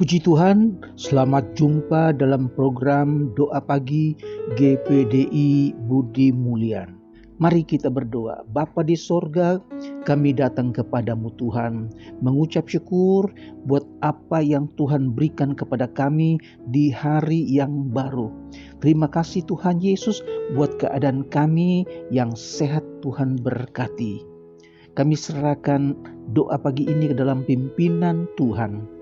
Puji Tuhan, selamat jumpa dalam program Doa Pagi GPDI Budi Mulyan. Mari kita berdoa. Bapa di sorga, kami datang kepadamu Tuhan, mengucap syukur buat apa yang Tuhan berikan kepada kami di hari yang baru. Terima kasih Tuhan Yesus buat keadaan kami yang sehat, Tuhan berkati. Kami serahkan doa pagi ini ke dalam pimpinan Tuhan.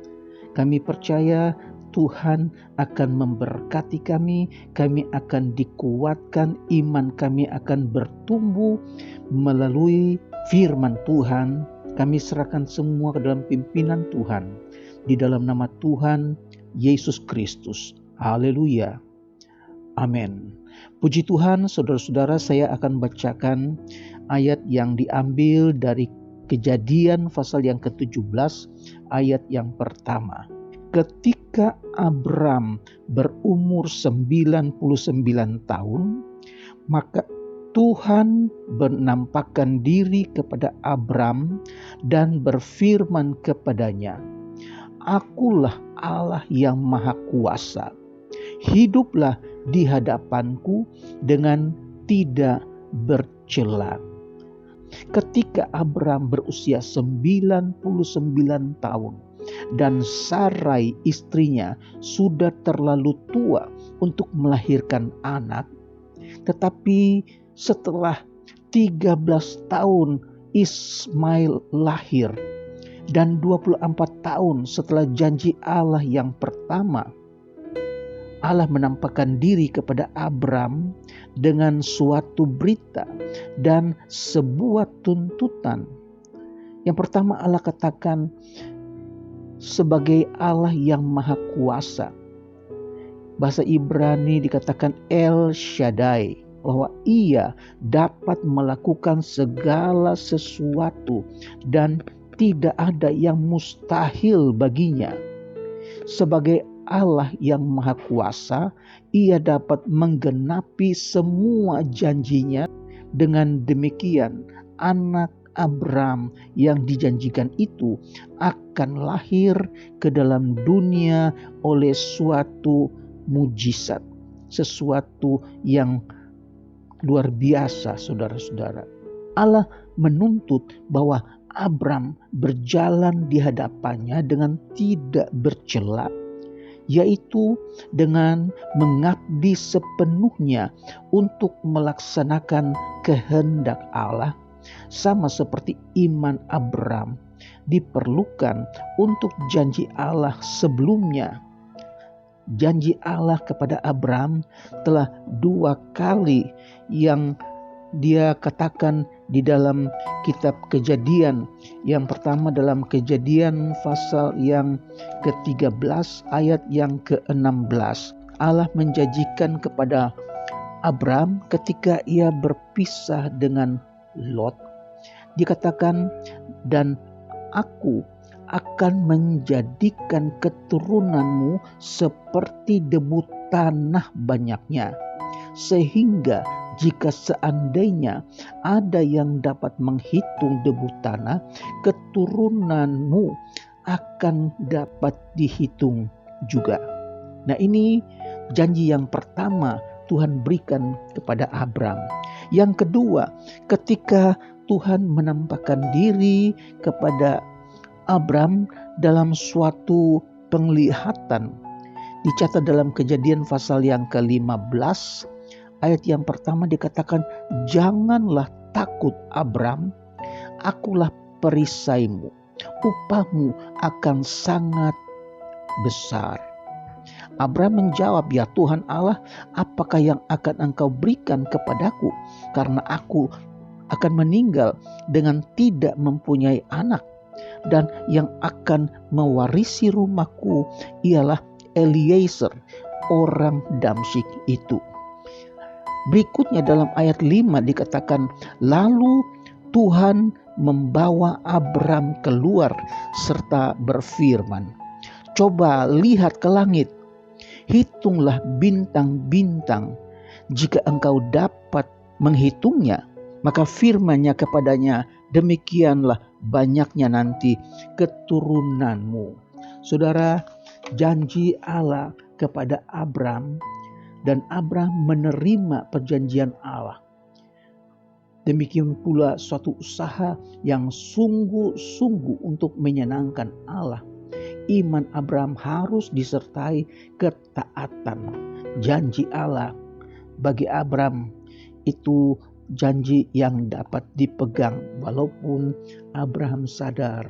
Kami percaya Tuhan akan memberkati kami akan dikuatkan, iman kami akan bertumbuh melalui firman Tuhan. Kami serahkan semua ke dalam pimpinan Tuhan, di dalam nama Tuhan Yesus Kristus. Haleluya. Amin. Puji Tuhan, saudara-saudara, saya akan bacakan ayat yang diambil dari Kejadian pasal yang ke-17 ayat yang pertama. Ketika Abram berumur 99 tahun, maka Tuhan menampakkan diri kepada Abram dan berfirman kepadanya, "Akulah Allah yang Maha Kuasa. Hiduplah di hadapanku dengan tidak bercela." Ketika Abram berusia 99 tahun dan Sarai istrinya sudah terlalu tua untuk melahirkan anak, tetapi setelah 13 tahun Ismail lahir dan 24 tahun setelah janji Allah yang pertama, Allah menampakkan diri kepada Abram dengan suatu berita dan sebuah tuntutan. Yang pertama, Allah katakan sebagai Allah yang Maha Kuasa. Bahasa Ibrani dikatakan El Shaddai, bahwa Ia dapat melakukan segala sesuatu dan tidak ada yang mustahil baginya. Sebagai Allah yang Maha Kuasa, Ia dapat menggenapi semua janjinya. Dengan demikian, anak Abram yang dijanjikan itu akan lahir ke dalam dunia oleh suatu mujizat, sesuatu yang luar biasa, saudara-saudara. Allah menuntut bahwa Abram berjalan di hadapannya dengan tidak bercela, yaitu dengan mengabdi sepenuhnya untuk melaksanakan kehendak Allah, sama seperti iman Abram diperlukan untuk janji Allah sebelumnya. Janji Allah kepada Abram telah 2 kali yang Dia katakan di dalam kitab Kejadian. Yang pertama dalam Kejadian pasal yang ke-13 ayat yang ke-16. Allah menjanjikan kepada Abram ketika ia berpisah dengan Lot. Dikatakan, "Dan aku akan menjadikan keturunanmu seperti debu tanah banyaknya, sehingga jika seandainya ada yang dapat menghitung debu tanah, keturunanmu akan dapat dihitung juga." Nah, ini janji yang pertama Tuhan berikan kepada Abram. Yang kedua, ketika Tuhan menampakkan diri kepada Abram dalam suatu penglihatan, dicatat dalam Kejadian pasal yang ke-15 ayat yang pertama dikatakan, "Janganlah takut Abram, akulah perisaimu, upahmu akan sangat besar." Abram menjawab, "Ya Tuhan Allah, apakah yang akan Engkau berikan kepadaku? Karena aku akan meninggal dengan tidak mempunyai anak, dan yang akan mewarisi rumahku ialah Eliezer, orang Damsyik itu." Berikutnya dalam ayat 5 dikatakan, "Lalu Tuhan membawa Abram keluar serta berfirman, 'Coba lihat ke langit, hitunglah bintang-bintang. Jika engkau dapat menghitungnya, maka firman-Nya kepadanya, demikianlah banyaknya nanti keturunanmu.'" Saudara, janji Allah kepada Abram dan Abram menerima perjanjian Allah. Demikian pula suatu usaha yang sungguh-sungguh untuk menyenangkan Allah. Iman Abram harus disertai ketaatan. Janji Allah bagi Abram itu janji yang dapat dipegang walaupun Abraham sadar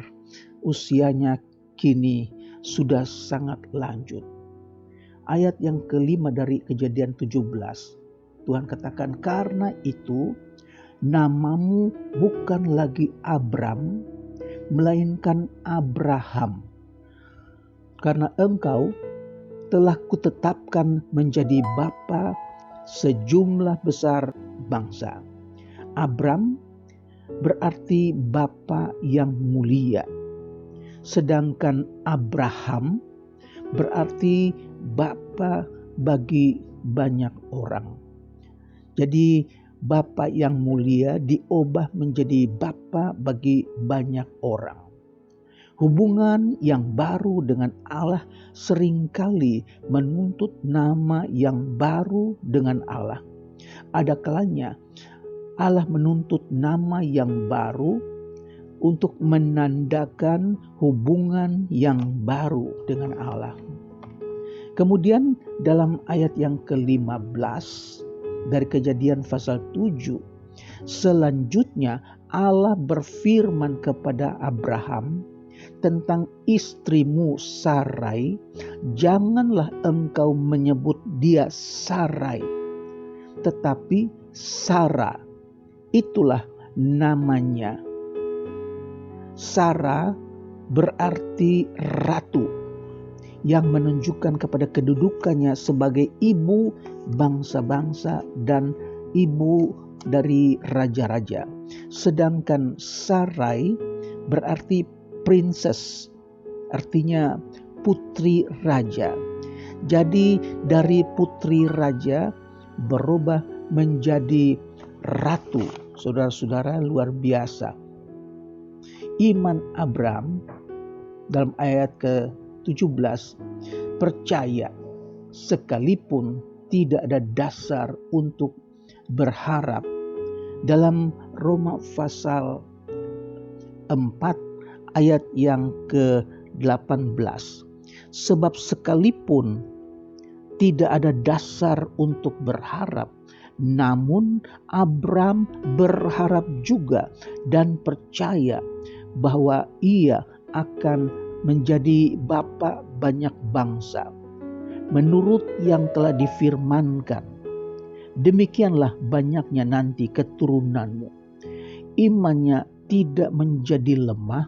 usianya kini sudah sangat lanjut. Ayat yang kelima dari Kejadian 17, Tuhan katakan, karena itu namamu bukan lagi Abram, melainkan Abraham, karena engkau telah kutetapkan menjadi bapa sejumlah besar bangsa. Abram berarti bapa yang mulia, sedangkan Abraham berarti bapa bagi banyak orang. Jadi bapa yang mulia diubah menjadi bapa bagi banyak orang. Hubungan yang baru dengan Allah seringkali menuntut nama yang baru dengan Allah. Ada kalanya Allah menuntut nama yang baru untuk menandakan hubungan yang baru dengan Allah. Kemudian dalam ayat yang ke-15 dari Kejadian pasal 7, selanjutnya Allah berfirman kepada Abraham tentang istrimu Sarai, janganlah engkau menyebut dia Sarai, tetapi Sarah, itulah namanya. Sarah berarti ratu, yang menunjukkan kepada kedudukannya sebagai ibu bangsa-bangsa dan ibu dari raja-raja. Sedangkan Sarai berarti princess, artinya putri raja. Jadi dari putri raja berubah menjadi ratu. Saudara-saudara, luar biasa. Iman Abram dalam ayat ke-17, percaya sekalipun tidak ada dasar untuk berharap. Dalam Roma pasal 4 ayat yang ke-18, sebab sekalipun tidak ada dasar untuk berharap, namun Abram berharap juga dan percaya bahwa ia akan menjadi bapa banyak bangsa, menurut yang telah difirmankan, demikianlah banyaknya nanti keturunanmu. Imannya tidak menjadi lemah,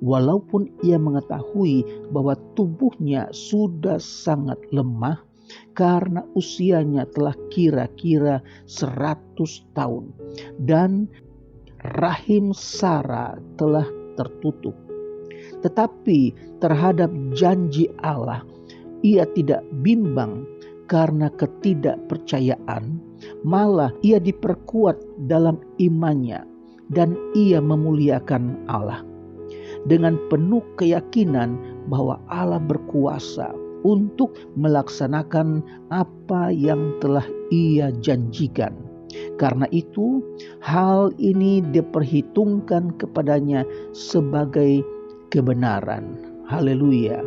walaupun ia mengetahui bahwa tubuhnya sudah sangat lemah karena usianya telah kira-kira 100 tahun dan rahim Sarah telah tertutup. Tetapi terhadap janji Allah ia tidak bimbang karena ketidakpercayaan, malah ia diperkuat dalam imannya dan ia memuliakan Allah dengan penuh keyakinan bahwa Allah berkuasa untuk melaksanakan apa yang telah ia janjikan. Karena itu, hal ini diperhitungkan kepadanya sebagai kebenaran. Haleluya.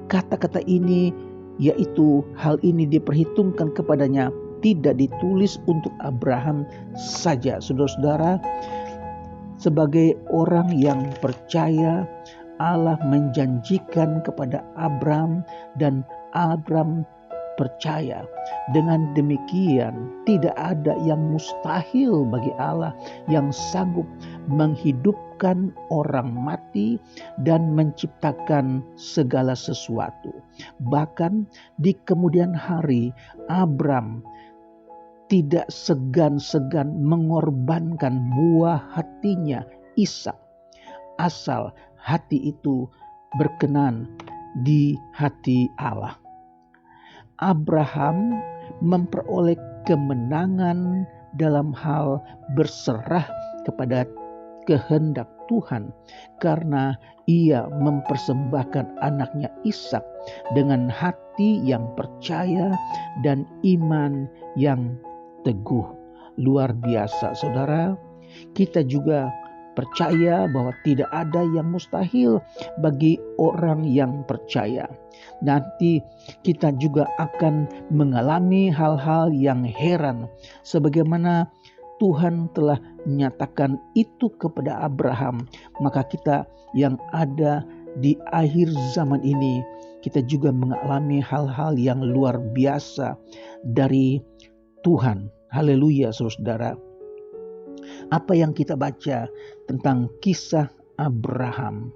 Kata-kata ini, yaitu hal ini diperhitungkan kepadanya, tidak ditulis untuk Abraham saja. Saudara-saudara, sebagai orang yang percaya, Allah menjanjikan kepada Abram dan Abram percaya. Dengan demikian, tidak ada yang mustahil bagi Allah yang sanggup menghidupkan orang mati dan menciptakan segala sesuatu. Bahkan di kemudian hari, Abram tidak segan-segan mengorbankan buah hatinya, Ishak, asal hati itu berkenan di hati Allah. Abraham memperoleh kemenangan dalam hal berserah kepada kehendak Tuhan karena Ia mempersembahkan anaknya Ishak dengan hati yang percaya dan iman yang teguh. Luar biasa, saudara. Kita juga percaya bahwa tidak ada yang mustahil bagi orang yang percaya. Nanti kita juga akan mengalami hal-hal yang heran, sebagaimana Tuhan telah menyatakan itu kepada Abraham. Maka kita yang ada di akhir zaman ini, kita juga mengalami hal-hal yang luar biasa dari Tuhan. Haleluya, saudara. Apa yang kita baca tentang kisah Abraham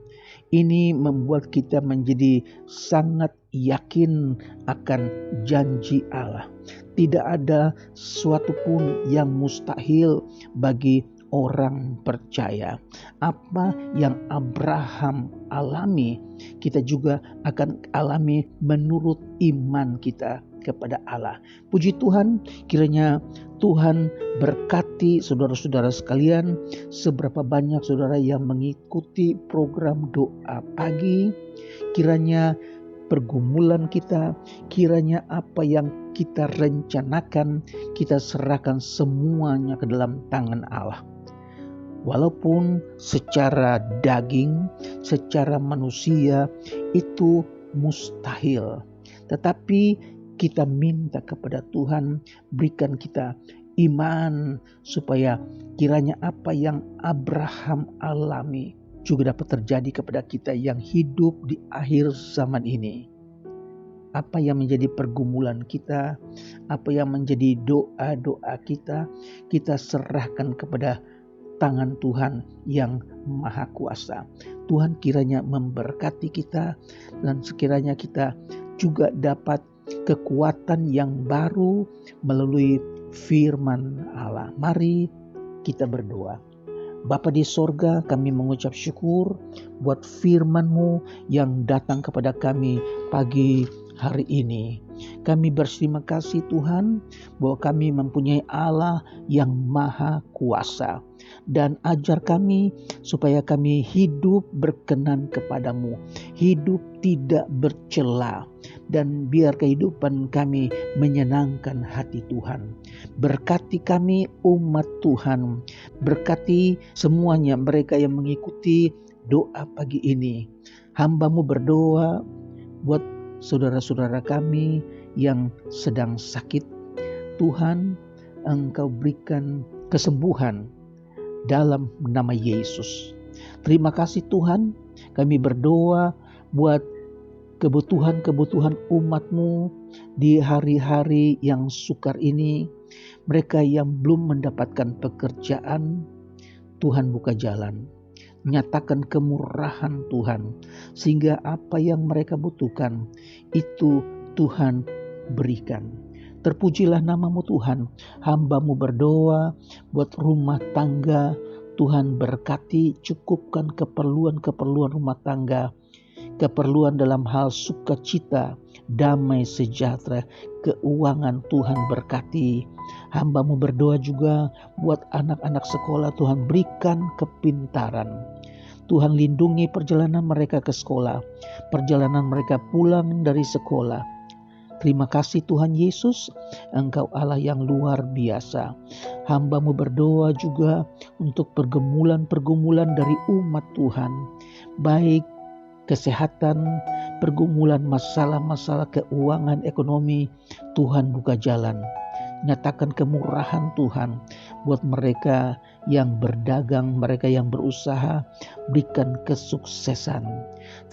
ini membuat kita menjadi sangat yakin akan janji Allah. Tidak ada sesuatu pun yang mustahil bagi orang percaya. Apa yang Abraham alami, kita juga akan alami menurut iman kita kepada Allah. Puji Tuhan, kiranya Tuhan berkati saudara-saudara sekalian. Seberapa banyak saudara yang mengikuti program doa pagi, kiranya pergumulan kita, kiranya apa yang kita rencanakan, kita serahkan semuanya ke dalam tangan Allah. Walaupun secara daging, secara manusia itu mustahil, tetapi kita minta kepada Tuhan, berikan kita iman supaya kiranya apa yang Abraham alami juga dapat terjadi kepada kita yang hidup di akhir zaman ini. Apa yang menjadi pergumulan kita, apa yang menjadi doa-doa kita, kita serahkan kepada tangan Tuhan yang Maha Kuasa. Tuhan kiranya memberkati kita dan sekiranya kita juga dapat kekuatan yang baru melalui firman Allah. Mari kita berdoa. Bapa di sorga, kami mengucap syukur buat firman-Mu yang datang kepada kami pagi hari ini. Kami berterima kasih Tuhan bahwa kami mempunyai Allah yang Maha Kuasa. Dan ajar kami supaya kami hidup berkenan kepadamu, hidup tidak bercela, dan biar kehidupan kami menyenangkan hati Tuhan. Berkati kami umat Tuhan, berkati semuanya mereka yang mengikuti doa pagi ini. Hamba-Mu berdoa buat saudara-saudara kami yang sedang sakit. Tuhan, Engkau berikan kesembuhan dalam nama Yesus. Terima kasih Tuhan, kami berdoa buat kebutuhan-kebutuhan umat-Mu di hari-hari yang sukar ini. Mereka yang belum mendapatkan pekerjaan, Tuhan buka jalan. Nyatakan kemurahan Tuhan, sehingga apa yang mereka butuhkan, itu Tuhan berikan. Terpujilah nama-Mu Tuhan. Hamba-Mu berdoa buat rumah tangga. Tuhan berkati, cukupkan keperluan-keperluan rumah tangga. Keperluan dalam hal sukacita, damai sejahtera, keuangan Tuhan berkati. Hamba-Mu berdoa juga buat anak-anak sekolah. Tuhan berikan kepintaran. Tuhan lindungi perjalanan mereka ke sekolah, perjalanan mereka pulang dari sekolah. Terima kasih Tuhan Yesus, Engkau Allah yang luar biasa. Hamba-Mu berdoa juga untuk pergumulan-pergumulan dari umat Tuhan. Baik kesehatan, pergumulan masalah-masalah keuangan, ekonomi, Tuhan buka jalan. Nyatakan kemurahan Tuhan buat mereka yang berdagang, mereka yang berusaha, berikan kesuksesan.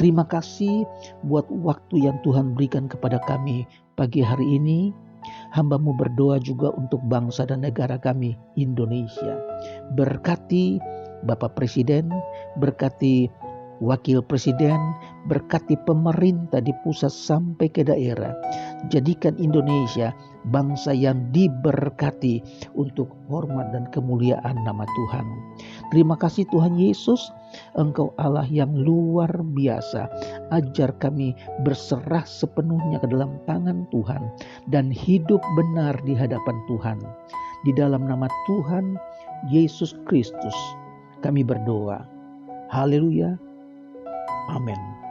Terima kasih buat waktu yang Tuhan berikan kepada kami pagi hari ini. Hamba-Mu berdoa juga untuk bangsa dan negara kami, Indonesia. Berkati Bapak Presiden, berkati Wakil Presiden, berkati pemerintah di pusat sampai ke daerah. Jadikan Indonesia bangsa yang diberkati untuk hormat dan kemuliaan nama Tuhan. Terima kasih Tuhan Yesus, Engkau Allah yang luar biasa. Ajar kami berserah sepenuhnya ke dalam tangan Tuhan dan hidup benar di hadapan Tuhan. Di dalam nama Tuhan Yesus Kristus kami berdoa. Haleluya. Amin.